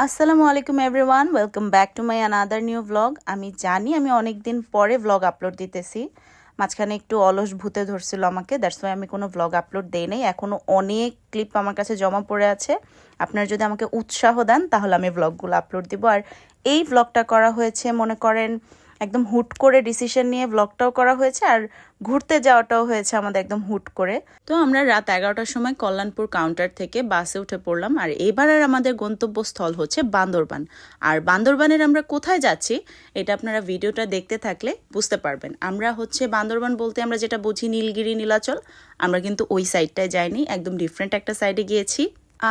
আসসালামু আলাইকুম everyone, welcome back to my another new blog. আমি জানি আমি অনেক দিন পরে ব্লগ আপলোড দিতেছি। মাঝখানে একটু অলস ভূতে ধরছিল আমাকে, দ্যাটস ওয়াই আমি কোনো ব্লগ আপলোড দেই নাই। এখনও অনেক ক্লিপ আমার কাছে জমা পড়ে আছে। আপনারা যদি আমাকে উৎসাহ দেন তাহলে আমি ব্লগগুলো আপলোড দিব। আর এই ব্লগটা করা হয়েছে মনে করেন একদম হুট করে ডিসিশন নিয়ে ব্লগটাও করা হয়েছে, আর ঘুরতে যাওয়াটাও হয়েছে আমাদের একদম হুট করে। তো আমরা রাত 11টার সময় কল্যাণপুর কাউন্টার থেকে বাসে উঠে পড়লাম। আর এবারের আমাদের গন্তব্যস্থল হচ্ছে বান্দরবান। আর বান্দরবানের আমরা কোথায় যাচ্ছি এটা আপনারা ভিডিওটা দেখতে থাকলে বুঝতে পারবেন। আমরা হচ্ছে বান্দরবান বলতে আমরা যেটা বুঝি নীলগিরি নীলাচল, আমরা কিন্তু ওই সাইডটায় যাইনি, একদম ডিফারেন্ট একটা সাইডে গিয়েছি।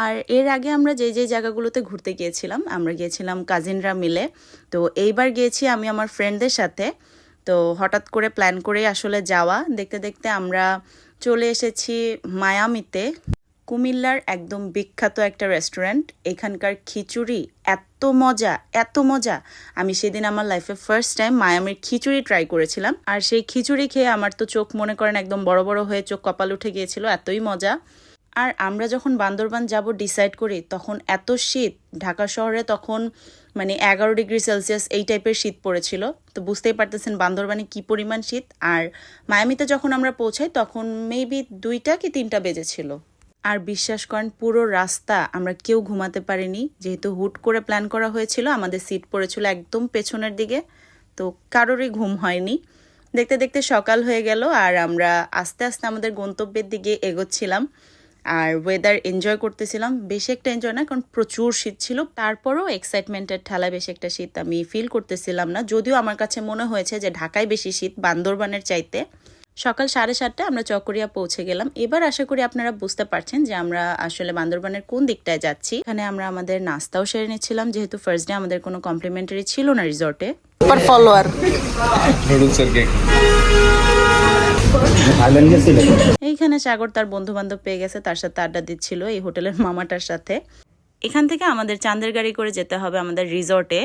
আর এর আগে আমরা যে জায়গাগুলোতে ঘুরতে গিয়েছিলাম, আমরা গিয়েছিলাম কাজিনরা মিলে। তো এইবার গিয়েছি আমি আমার ফ্রেন্ডদের সাথে। তো হঠাৎ করে প্ল্যান করে আসলে যাওয়া, দেখতে দেখতে আমরা চলে এসেছি মায়ামিতে। কুমিল্লার একদম বিখ্যাত একটা রেস্টুরেন্ট। এখানকার খিচুড়ি এত মজা, এত মজা। আমি সেদিন আমার লাইফে ফার্স্ট টাইম মায়ামির খিচুড়ি ট্রাই করেছিলাম। আর সেই খিচুড়ি খেয়ে আমার তো চোখ মনে করেন একদম বড় বড় হয়ে চোখ কপাল উঠে গিয়েছিল, এতই মজা। আর আমরা যখন বান্দরবান যাব ডিসাইড করি তখন এত শীত, ঢাকা শহরে তখন মানে 11 ডিগ্রি সেলসিয়াস এই টাইপের শীত পড়েছিল। তো বুঝতেই পারতেছেন বান্দরবানে কি পরিমাণ শীত। আর মায়ামিতে যখন আমরা পৌঁছাই তখন মেবি 2টা কি 3টা বেজেছিল। আর বিশ্বাস করেন পুরো রাস্তা আমরা কেউ ঘুমাতে পারিনি, যেহেতু হুট করে প্ল্যান করা হয়েছিল। আমাদের সিট পড়েছিল একদম পেছনের দিকে, তো কারোরই ঘুম হয়নি। দেখতে দেখতে সকাল হয়ে গেল আর আমরা আস্তে আস্তে আমাদের গন্তব্যের দিকে এগোচ্ছিলাম। আর ওয়েদার এনজয় করতেছিলাম, বেশি একটা এনজয় না কারণ প্রচুর শীত ছিল। তারপরও এক্সাইটমেন্টের ঠেলায় বেশি একটা শীত আমি ফিল করতেছিলাম না, যদিও আমার কাছে মনে হয়েছে যে ঢাকায় বেশি শীত বান্দরবানের চাইতে। সকাল 7:30টায় আমরা চকরিয়া পৌঁছে গেলাম। এবার আশা করি আপনারা বুঝতে পারছেন যে আমরা আসলে বান্দরবানের কোন দিকটায় যাচ্ছি। এখানে আমরা আমাদের নাস্তাও সেরে নিচ্ছিলাম, যেহেতু ফার্স্ট ডে আমাদের কোনো কমপ্লিমেন্টারি ছিল না রিসর্টে। ফলোয়ার এইখানে সাগর তার বন্ধু বান্ধব পেয়ে গেছে, তার সাথে আড্ডা দিচ্ছিল এই হোটেলের মামাটার সাথে। এখান থেকে আমাদের চাঁদের গাড়ি করে যেতে হবে আমাদের রিসর্টে।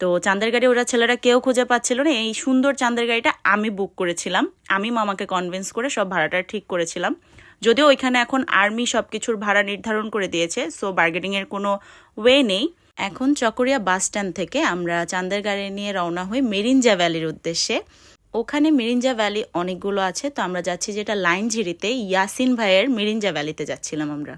তো চাঁদের গাড়ি ওরা ছেলেরা কেউ খুঁজে পাচ্ছিল না। এই সুন্দর চাঁদের গাড়িটা আমি বুক করেছিলাম, আমি মামাকে কনভিন্স করে সব ভাড়াটা ঠিক করেছিলাম। যদিও ওইখানে এখন আর্মি সব কিছুর ভাড়া নির্ধারণ করে দিয়েছে, সো বার্গেনিংয়ের কোনো ওয়ে নেই। এখন চকরিয়া বাস স্ট্যান্ড থেকে আমরা চাঁদের গাড়ি নিয়ে রওনা হই মেরিঞ্জা ভ্যালির উদ্দেশ্যে। ওখানে মিরিঞ্জা ভ্যালি অনেকগুলো আছে, তো আমরা যাচ্ছি যেটা লাইনঝিরিতে, ইয়াসিন ভাইয়ের মিরিঞ্জা ভ্যালিতে যাচ্ছিলাম আমরা।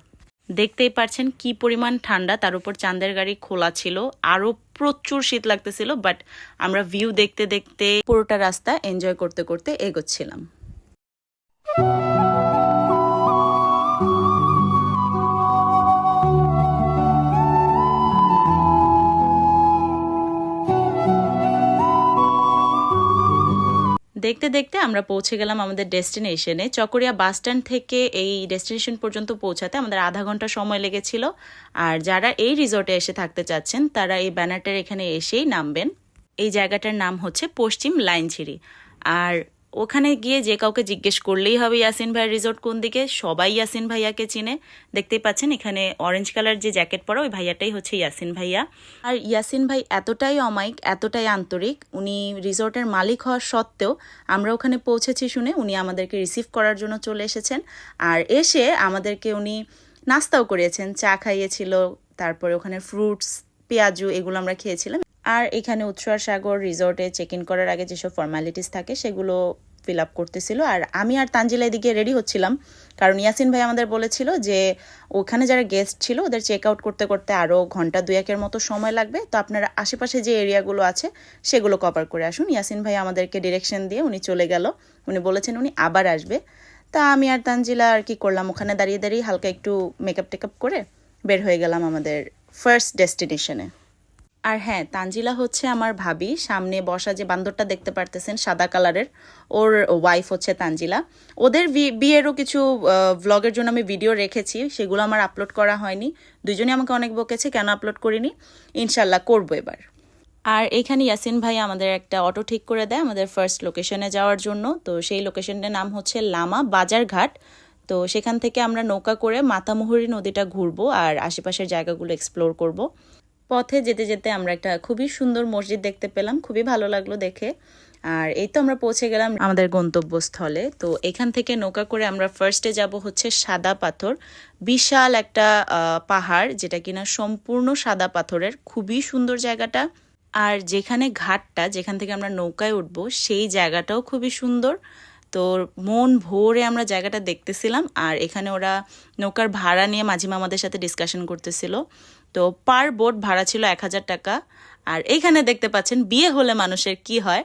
দেখতেই পারছেন কি পরিমাণ ঠান্ডা, তার উপর চাঁদের গাড়ি খোলা ছিল, আরও প্রচুর শীত লাগতেছিল। বাট আমরা ভিউ দেখতে দেখতে পুরোটা রাস্তা এনজয় করতে করতে এগোচ্ছিলাম। দেখতে দেখতে আমরা পৌঁছে গেলাম আমাদের ডেস্টিনেশনে। চকরিয়া বাস স্ট্যান্ড থেকে এই ডেস্টিনেশন পর্যন্ত পৌঁছাতে আমাদের আধা ঘন্টা সময় লেগেছিল। আর যারা এই রিসর্টে এসে থাকতে চাচ্ছেন তারা এই ব্যানারটার এখানে এসেই নামবেন। এই জায়গাটার নাম হচ্ছে পশ্চিম লাইনঝিরি। আর ওখানে গিয়ে যে কাউকে জিজ্ঞেস করলেই হবে ইয়াসিন ভাইয়ের রিসর্ট কোন দিকে, সবাই ইয়াসিন ভাইয়াকে চিনে। দেখতেই পাচ্ছেন এখানে অরেঞ্জ কালার যে জ্যাকেট পরা ওই ভাইয়াটাই হচ্ছে ইয়াসিন ভাইয়া। আর ইয়াসিন ভাই এতটাই অমায়িক, এতটাই আন্তরিক, উনি রিসর্টের মালিক হওয়া সত্ত্বেও আমরা ওখানে পৌঁছেছি শুনে উনি আমাদেরকে রিসিভ করার জন্য চলে এসেছেন। আর এসে আমাদেরকে উনি নাস্তাও করিয়েছেন, চা খাইয়েছিল, তারপরে ওখানে ফ্রুটস পেঁয়াজু এগুলো আমরা খেয়েছিলাম। আর এখানে উৎসর সাগর রিসর্টে চেক ইন করার আগে যেসব ফর্মালিটিস থাকে সেগুলো ফিল আপ করতেছিল। আর আমি আর তানজিলা এদিকে রেডি হচ্ছিলাম, কারণ ইয়াসিন ভাই আমাদের বলেছিল যে ওখানে যারা গেস্ট ছিল ওদের চেক আউট করতে করতে আরও ঘন্টা 2-1-এর মতো সময় লাগবে, তো আপনারা আশেপাশে যে এরিয়াগুলো আছে সেগুলো কভার করে আসুন। ইয়াসিন ভাই আমাদেরকে ডিরেকশন দিয়ে উনি চলে গেল, উনি বলেছেন উনি আবার আসবে। তা আমি আর তানজিলা আর কি করলাম, ওখানে দাঁড়িয়ে দাঁড়িয়ে হালকা একটু মেকআপ টেকআপ করে বের হয়ে গেলাম আমাদের ফার্স্ট ডেস্টিনেশনে। আর হ্যাঁ, তানজিলা হচ্ছে আমার ভাবি। সামনে বসা যে বান্দরটা দেখতে পারতেছেন সাদা কালারের, ওর ওয়াইফ হচ্ছে তানজিলা। ওদের বিয়েরও কিছু ভ্লগের জন্য আমি ভিডিও রেখেছি, সেগুলো আমার আপলোড করা হয়নি। দুজনে আমাকে অনেক বকেছে কেন আপলোড করিনি, ইনশাল্লাহ করবো এবার। আর এখানে ইয়াসিন ভাই আমাদের একটা অটো ঠিক করে দেয় আমাদের ফার্স্ট লোকেশনে যাওয়ার জন্য। তো সেই লোকেশনটার নাম হচ্ছে লামা বাজার ঘাট। তো সেখান থেকে আমরা নৌকা করে মাতামুহুরী নদীটা ঘুরবো আর আশেপাশের জায়গাগুলো এক্সপ্লোর করব। পথে যেতে যেতে আমরা একটা খুবই সুন্দর মসজিদ দেখতে পেলাম, খুবই ভালো লাগলো দেখে। আর এই তো আমরা পৌঁছে গেলাম আমাদের গন্তব্যস্থলে। তো এখান থেকে নৌকা করে আমরা ফার্স্টে যাব হচ্ছে সাদা পাথর, বিশাল একটা পাহাড় যেটা কিনা সম্পূর্ণ সাদা পাথরের, খুবই সুন্দর জায়গাটা। আর যেখানে ঘাটটা, যেখান থেকে আমরা নৌকায় উঠবো, সেই জায়গাটাও খুবই সুন্দর। তো মন ভরে আমরা জায়গাটা দেখতেছিলাম। আর এখানে ওরা নৌকার ভাড়া নিয়ে মাঝিমা আমাদের সাথে ডিসকাশন করতেছিল। তো পার বোট ভাড়া ছিল 1000 টাকা। আর এইখানে দেখতে পাচ্ছেন বিয়ে হলে মানুষের কি হয়,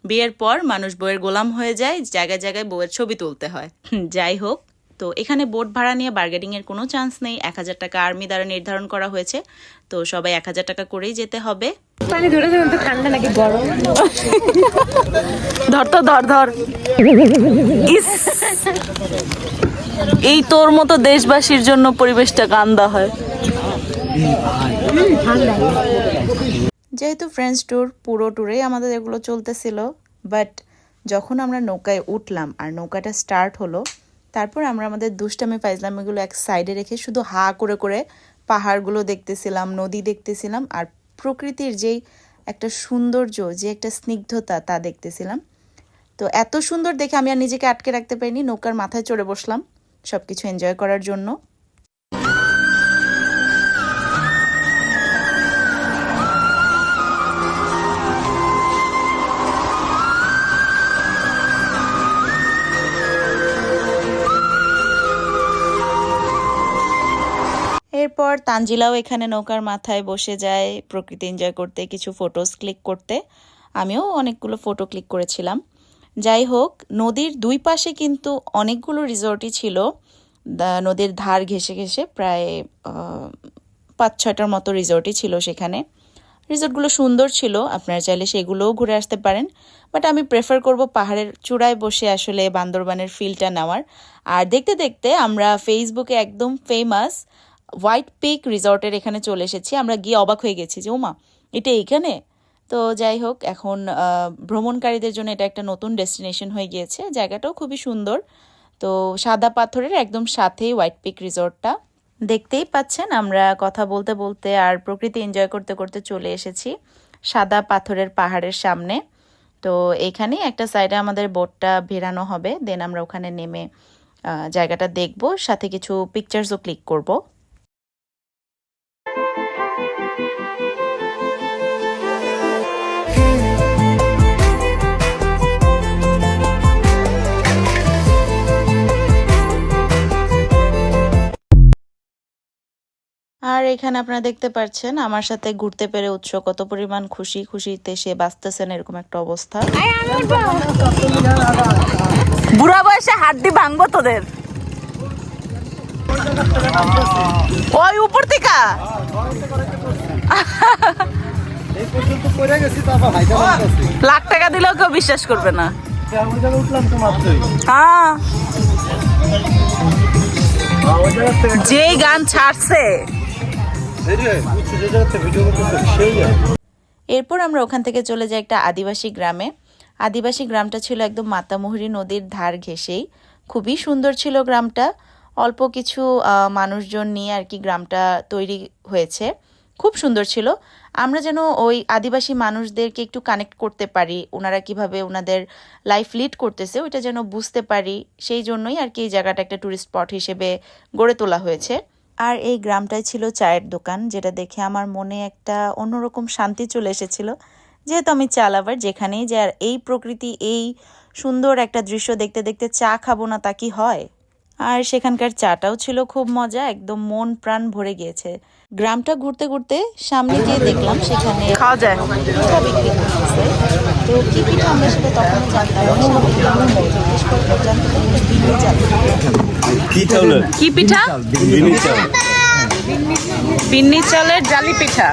বিয়ের পর মানুষ বউয়ের গোলাম হয়ে যায়, জায়গায় জায়গায় বউয়ের ছবি তুলতে হয়। যাই হোক, তো এখানে বোট ভাড়া নিয়ে বার্গেনিংয়ের কোনো চান্স নেই। 1000 টাকা আর্মি দ্বারা নির্ধারণ করা হয়েছে, তো সবাই 1000 টাকা করেই যেতে হবে। পানি ধরে দেবেন তো, ঠান্ডা নাকি গরম? ধর তো, ধর। ইস, এই তোর মতো দেশবাসীর জন্য পরিবেশটা কান্দা হয়। যেহেতু ফ্রেন্ডস ট্যুর, পুরো ট্যুরেই আমাদের এগুলো চলতেছিল, বাট যখন আমরা নৌকায় উঠলাম আর নৌকাটা স্টার্ট হলো, তারপর আমরা আমাদের দুষ্টামি ফাইজলামিগুলো এক সাইডে রেখে শুধু হা করে করে পাহাড়গুলো দেখতেছিলাম, নদী দেখতেছিলাম, আর প্রকৃতির যেই একটা সৌন্দর্য, যে একটা স্নিগ্ধতা, তা দেখতেছিলাম। তো এত সুন্দর দেখে আমি আর নিজেকে আটকে রাখতে পারিনি, নৌকার মাথায় চড়ে বসলাম সব কিছু এনজয় করার জন্য। এরপর তানজিলাও এখানে নৌকার মাথায় বসে যায় প্রকৃতি এনজয় করতে, কিছু ফটোস ক্লিক করতে। আমিও অনেকগুলো ফটো ক্লিক করেছিলাম। যাই হোক, নদীর দুই পাশে কিন্তু অনেকগুলো রিসর্টই ছিল, নদীর ধার ঘেঁষে ঘেঁষে প্রায় 5-6টার মতো রিসর্টই ছিল সেখানে। রিসর্টগুলো সুন্দর ছিল, আপনারা চাইলে সেগুলোও ঘুরে আসতে পারেন, বাট আমি প্রেফার করব পাহাড়ের চূড়ায় বসে আসলে বান্দরবানের ফিলটা নেওয়ার। আর দেখতে দেখতে আমরা ফেসবুকে একদম ফেমাস হোয়াইট পিক রিসর্টের এখানে চলে এসেছি। আমরা গিয়ে অবাক হয়ে গেছি যে ওমা, এটা এইখানে। তো যাই হোক, এখন ভ্রমণকারীদের জন্য এটা একটা নতুন ডেস্টিনেশন হয়ে গিয়েছে। জায়গাটাও খুবই সুন্দর। তো সাদা পাথরের একদম সাথেই হোয়াইট পিক রিসর্টটা দেখতেই পাচ্ছেন। আমরা কথা বলতে বলতে আর প্রকৃতি এনজয় করতে করতে চলে এসেছি সাদা পাথরের পাহাড়ের সামনে। তো এখানেই একটা সাইডে আমাদের বোটটা ভেড়ানো হবে, দেন আমরা ওখানে নেমে জায়গাটা দেখব, সাথে কিছু পিকচার্সও ক্লিক করব। আর এখানে আপনারা দেখতে পাচ্ছেন আমার সাথে ঘুরতে পেরে উৎস কত পরিমাণ খুশি, খুশিতে সে বাঁচতেছেন, এরকম একটা অবস্থা। বুড়া বয়সে হাড্ডি ভাঙবো তোদের, ওই উপর থেকে লাখ টাকা দিলেও কেউ বিশ্বাস করবে না। হ্যাঁ, যে গান ছাড়ছে। এরপর আমরা ওখান থেকে চলে যাই একটা আদিবাসী গ্রামে। আদিবাসী গ্রামটা ছিল একদম মাতামুহুরী নদীর ধার ঘেঁষেই। খুবই সুন্দর ছিল গ্রামটা, অল্প কিছু মানুষজন নিয়ে আর কি গ্রামটা তৈরি হয়েছে, খুব সুন্দর ছিল। আমরা যেন ওই আদিবাসী মানুষদেরকে একটু কানেক্ট করতে পারি, ওনারা কিভাবে ওনাদের লাইফ লিড করতেছে ওইটা যেন বুঝতে পারি, সেই জন্যই আর কি এই জায়গাটা একটা ট্যুরিস্ট স্পট হিসেবে গড়ে তোলা হয়েছে। আর এই গ্রামটাই ছিল চায়ের দোকান, যেটা দেখে আমার মনে একটা অন্যরকম শান্তি চলে এসেছিল। যেহেতু আমি চা লাভার, যেখানেই যে আর এই প্রকৃতি, এই সুন্দর একটা দৃশ্য দেখতে দেখতে চা খাবো না তা কি হয়। আর সেখানকার চাটাও ছিল খুব মজা, একদম মন প্রাণ ভরে গিয়েছে। গ্রামটা ঘুরতে ঘুরতে সামনে গিয়ে দেখলাম সেখানে খাওয়া যায় পিঠা বিক্রি করতেছে। তো কি পিঠা আমরা সেটা তখনই জানতাম না। কি পিঠা? বিন্নি চালের জালি পিঠা।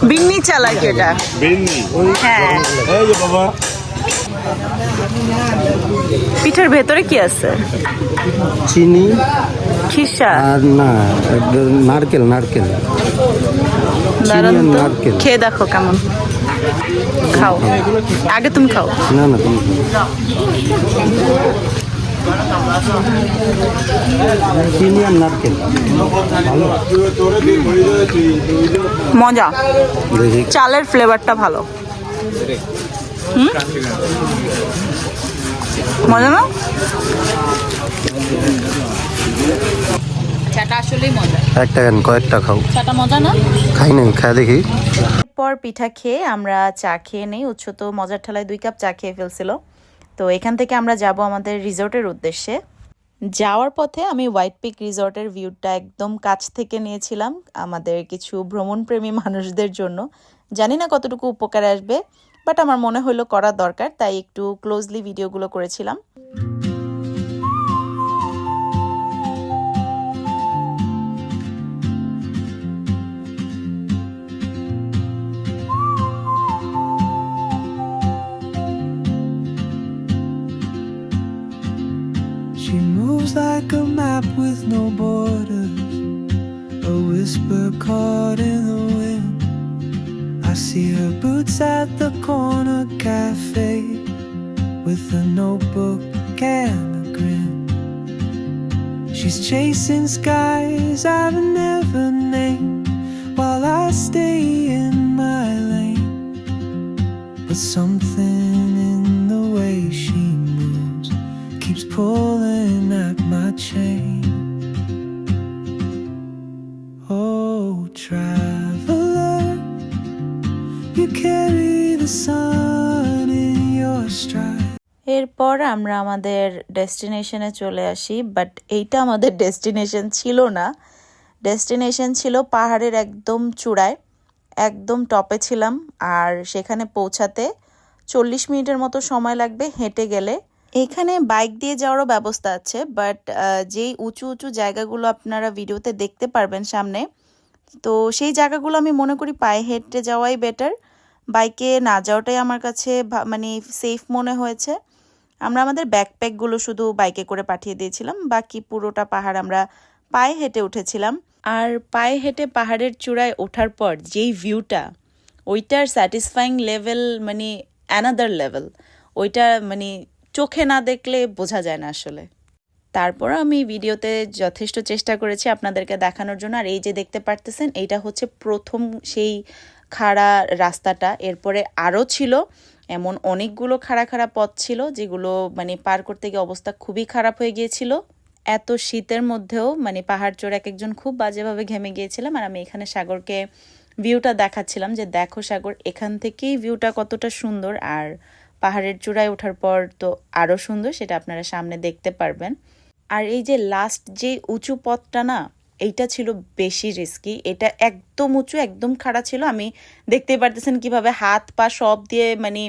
বিন্নি চাল আর কি এটা? হ্যাঁ। পিঠার ভেতরে কি আছে? চিনি, খিসা আর না নারকেল। নারকেল খেয়ে দেখো কেমন। খাও, আগে তুমি খাও। না তুমি চিনি আর নারকেল ভালো। মজা, দেখি চালের ফ্লেভারটা ভালো। মজা না? চাটা আসলেই মজা। একটা কেন কয়েকটা খাও। চাটা মজা না? খাই নাই, খাই দেখি। পর পিঠা খেয়ে আমরা চা খেয়ে নেই। উৎস তো মজার ঠেলায় 2 কাপ চা খেয়ে ফেলছিল। তো এখান থেকে আমরা যাব আমাদের রিসোর্টের উদ্দেশ্যে। যাওয়ার পথে আমি হোয়াইট পিক রিসোর্টের ভিউটা একদম কাছ থেকে নিয়েছিলাম আমাদের কিছু ভ্রমণপ্রেমী মানুষদের জন্য। জানি না কতটুকু উপকারে আসবে, বাট আমার মনে হলো করা দরকার, তাই একটু ক্লোজলি ভিডিওগুলো করেছিলাম। She moves like a map with no borders, a whisper caught in the wind. I see her boots at the corner cafe with a notebook and a grin. She's chasing skies I've never named while I stay in my lane. But something in the way she moves keeps pulling at my chain. Oh, traveler, you carry the sun in your stride. এরপর আমরা আমাদের ডেস্টিনেশনে চলে আসি, but এইটা আমাদের destination ছিল না। Destination ছিল পাহাড়ের একদম চূড়ায়, একদম টপে ছিলাম। আর সেখানে পৌঁছাতে 40 মিনিটের মতো সময় লাগবে হেঁটে গেলে। এখানে বাইক দিয়ে যাওয়ারও ব্যবস্থা আছে, বাট যেই উঁচু উঁচু জায়গাগুলো আপনারা ভিডিওতে দেখতে পারবেন সামনে, তো সেই জায়গাগুলো আমি মনে করি পায়ে হেঁটে যাওয়াই বেটার। বাইকে না যাওয়াটাই আমার কাছে মানে সেফ মনে হয়েছে। আমরা আমাদের ব্যাকপ্যাকগুলো শুধু বাইকে করে পাঠিয়ে দিয়েছিলাম, বাকি পুরোটা পাহাড় আমরা পায়ে হেঁটে উঠেছিলাম। আর পায়ে হেঁটে পাহাড়ের চূড়ায় ওঠার পর যেই ভিউটা, ওইটার স্যাটিসফাইং লেভেল মানে অ্যানাদার লেভেল। ওইটা মানে চোখে না দেখলে বোঝা যায় না আসলে। তারপর আমি ভিডিওতে যথেষ্ট চেষ্টা করেছি আপনাদেরকে দেখানোর জন্য। আর এই যে দেখতে পারতেছেন, এইটা হচ্ছে প্রথম সেই খাড়া রাস্তাটা। এরপরে আরও ছিল এমন অনেকগুলো খাড়া খাড়া পথ ছিল, যেগুলো মানে পার করতে গিয়ে অবস্থা খুবই খারাপ হয়ে গিয়েছিল। এত শীতের মধ্যেও মানে পাহাড় চড়ে এক একজন খুব বাজেভাবে ঘেমে গিয়েছিলাম। আর আমি এখানে সাগরকে ভিউটা দেখাচ্ছিলাম যে দেখো সাগর, এখান থেকেই ভিউটা কতটা সুন্দর। আর পাহাড়ের চূড়ায় ওঠার পর তো আরও সুন্দর, সেটা আপনারা সামনে দেখতে পারবেন। আর এই যে লাস্ট যে উঁচু পথটা না, এইটা ছিল বেশি রিস্কি। এটা একদম উঁচু, একদম খাড়া ছিল। আমি দেখতে পারতেছেন কিভাবে হাত পা সব দিয়ে মানে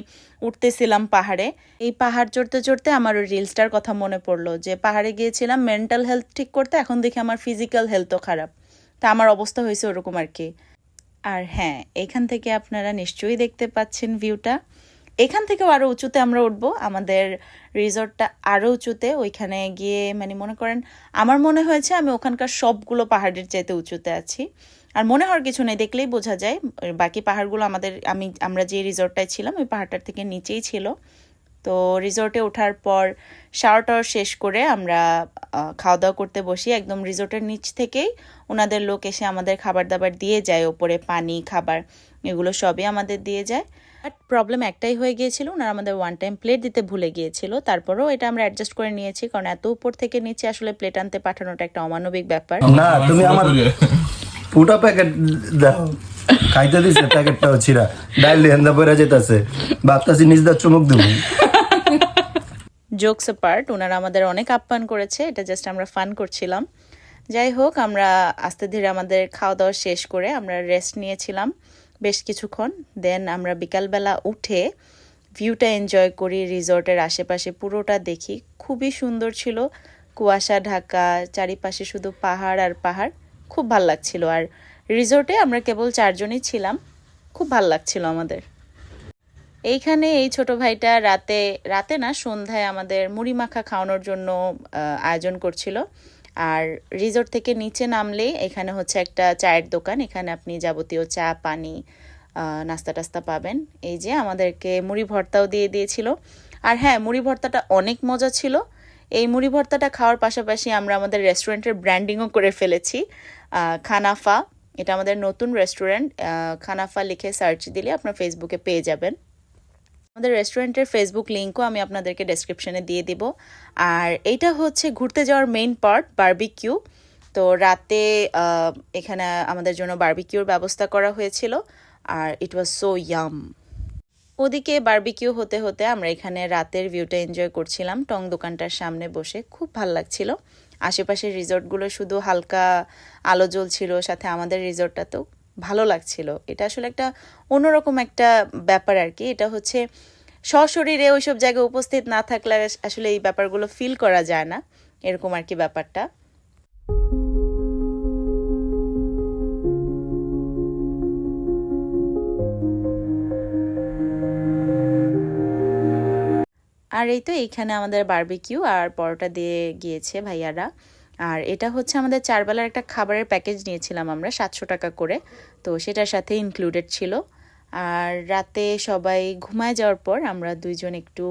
উঠতেছিলাম পাহাড়ে। এই পাহাড় চড়তে চড়তে আমার ওই রিলসটার কথা মনে পড়লো যে পাহাড়ে গিয়েছিলাম মেন্টাল হেলথ ঠিক করতে, এখন দেখি আমার ফিজিক্যাল হেলথও খারাপ। তা আমার অবস্থা হয়েছে ওরকম আর কি। আর হ্যাঁ, এখান থেকে আপনারা নিশ্চয়ই দেখতে পাচ্ছেন ভিউটা। এখান থেকেও আরও উঁচুতে আমরা উঠবো, আমাদের রিসর্টটা আরও উঁচুতে। ওইখানে গিয়ে মানে মনে করেন আমার মনে হয়েছে আমি ওখানকার সবগুলো পাহাড়ের চাইতে উঁচুতে আছি। আর মনে হওয়ার কিছু নেই, দেখলেই বোঝা যায়। বাকি পাহাড়গুলো আমরা যে রিসর্টটায় ছিলাম ওই পাহাড়টার থেকে নিচেই ছিল। তো রিসর্টে ওঠার পর শাওয়ার টাওয়ার শেষ করে আমরা খাওয়া দাওয়া করতে বসি। একদম রিসর্টের নিচ থেকেই ওনাদের লোক এসে আমাদের খাবার দাবার দিয়ে যায়, ওপরে পানি খাবার এগুলো সবই আমাদের দিয়ে যায়। বাট প্রবলেম একটাই হয়ে গিয়েছিল, ওনারা আমাদের ওয়ান টাইম প্লেট দিতে ভুলে গিয়েছিল। তারপরেও এটা আমরা অ্যাডজাস্ট করে নিয়েছি, কারণ এত উপর থেকে নিচে আসলে প্লেট আনতে পাঠানোটা একটা অমানবিক ব্যাপার। না তুমি আমার পুটা প্যাকেট দাও, খাইতে দিছে প্যাকেটটাও ছিড়া, ডাইল হেন্দা পড়া যেতেছে, ভাবতাছি নিজ দা চুমুক দেবো। জোকস অ্যাপার্ট, ওনারা আমাদের অনেক আপ্যায়ন করেছে, এটা জাস্ট আমরা ফান করছিলাম। যাই হোক, আমরা আস্তে ধীরে আমাদের খাওয়া দাওয়া শেষ করে আমরা রেস্ট নিয়েছিলাম বেশ কিছুক্ষণ। দেন আমরা বিকালবেলা উঠে ভিউটা এনজয় করি, রিসর্টের আশেপাশে পুরোটা দেখি। খুবই সুন্দর ছিল, কুয়াশা ঢাকা, চারিপাশে শুধু পাহাড় আর পাহাড়, খুব ভাল লাগছিল। আর রিসর্টে আমরা কেবল 4 জনই ছিলাম, খুব ভাল লাগছিল আমাদের। এইখানে এই ছোট ভাইটা রাতে না সন্ধ্যায় আমাদের মুড়ি মাখা খাওয়ানোর জন্য আয়োজন করছিল। আর রিসর্ট থেকে নিচে নামলে এখানে হচ্ছে একটা চায়ের দোকান, এখানে আপনি যাবতীয় চা পানি নাস্তা টাস্তা পাবেন। এই যে আমাদেরকে মুড়ি ভর্তাও দিয়ে দিয়েছিল। আর হ্যাঁ, মুড়ি ভর্তাটা অনেক মজা ছিল। এই মুড়ি ভর্তাটা খাওয়ার পাশাপাশি আমরা আমাদের রেস্টুরেন্টের ব্র্যান্ডিংও করে ফেলেছি। খানাফা, এটা আমাদের নতুন রেস্টুরেন্ট। খানাফা লিখে সার্চ দিলে আপনার ফেসবুকে পেয়ে যাবেন। আমাদের রেস্টুরেন্টের ফেসবুক লিঙ্কও আমি আপনাদেরকে ডেসক্রিপশনে দিয়ে দিব। আর এইটা হচ্ছে ঘুরতে যাওয়ার মেইন পার্ট, বারবিকিউ। তো রাতে এখানে আমাদের জন্য বারবিকিউর ব্যবস্থা করা হয়েছিল, আর ইট ওয়াজ সো ইয়াম। ওদিকে বারবিকিউ হতে হতে আমরা এখানে রাতের ভিউটা এনজয় করছিলাম টং দোকানটার সামনে বসে। খুব ভালো লাগছিল। আশেপাশের রিসোর্টগুলো শুধু হালকা আলো জ্বলছিল, সাথে আমাদের রিসোর্টটাতেও ভালো লাগছিল। এটা আসলে একটা অন্যরকম একটা ব্যাপার আর কি। এটা হচ্ছে সশরীরে ওইসব জায়গায় উপস্থিত না থাকলে আসলে এই ব্যাপারগুলো ফিল করা যায় না, এরকম আর কি ব্যাপারটা। আর এই তো এইখানে আমাদের বারবিকিউ আর পরোটা দিয়ে গিয়েছে ভাইয়ারা। আর এটা হচ্ছে আমাদের 4 বেলার একটা খাবারের প্যাকেজ নিয়েছিলাম আমরা 700 টাকা করে, তো সেটার সাথে ইনক্লুডেড ছিল। আর রাতে সবাই ঘুমায় যাওয়ার পর আমরা দুইজন একটু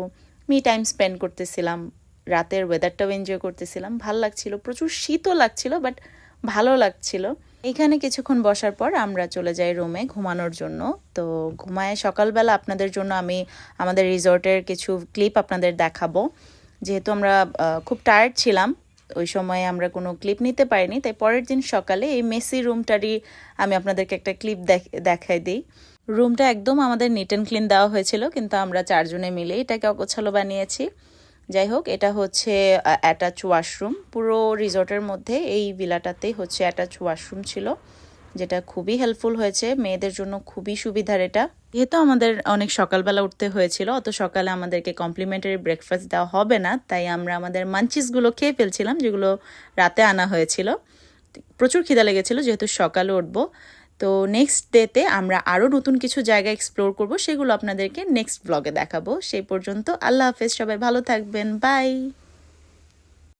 মি টাইম স্পেন্ড করতেছিলাম, রাতের ওয়েদারটাও এনজয় করতেছিলাম। ভালো লাগছিল, প্রচুর শীতও লাগছিল, বাট ভালো লাগছিল। এখানে কিছুক্ষণ বসার পর আমরা চলে যাই রুমে ঘুমানোর জন্য। তো ঘুমায় সকালবেলা আপনাদের জন্য আমি আমাদের রিসর্টের কিছু ক্লিপ আপনাদের দেখাবো। যেহেতু আমরা খুব টায়ার্ড ছিলাম, ওই সময় আমরা কোনো ক্লিপ নিতে পারিনি, তাই পরের দিন সকালে এই মেসি রুমটারই আমি আপনাদেরকে একটা ক্লিপ দেখাই দিই। রুমটা একদম আমাদের নিট অ্যান্ড ক্লিন দেওয়া হয়েছিল, কিন্তু আমরা 4 জনে মিলে এটাকে অগোছালো বানিয়েছি। যাই হোক, এটা হচ্ছে অ্যাটাচ ওয়াশরুম। পুরো রিসর্টের মধ্যে এই ভিলাটাতেই হচ্ছে অ্যাটাচ ওয়াশরুম ছিল, যেটা খুবই হেল্পফুল হয়েছে মেয়েদের জন্য, খুবই সুবিধার এটা। যেহেতু আমাদের অনেক সকালবেলা উঠতে হয়েছিল, অত সকালে আমাদেরকে কমপ্লিমেন্টারি ব্রেকফাস্ট দেওয়া হবে না, তাই আমরা আমাদের মাঞ্চিসগুলো খেয়ে ফেলছিলাম, যেগুলো রাতে আনা হয়েছিল। প্রচুর খিদা লেগেছিল যেহেতু সকালে উঠবো। তো নেক্সট ডেতে আমরা আরও নতুন কিছু জায়গা এক্সপ্লোর করব, সেগুলো আপনাদেরকে নেক্সট ব্লগে দেখাবো। সেই পর্যন্ত আল্লাহ হাফেজ, সবাই ভালো থাকবেন, বাই।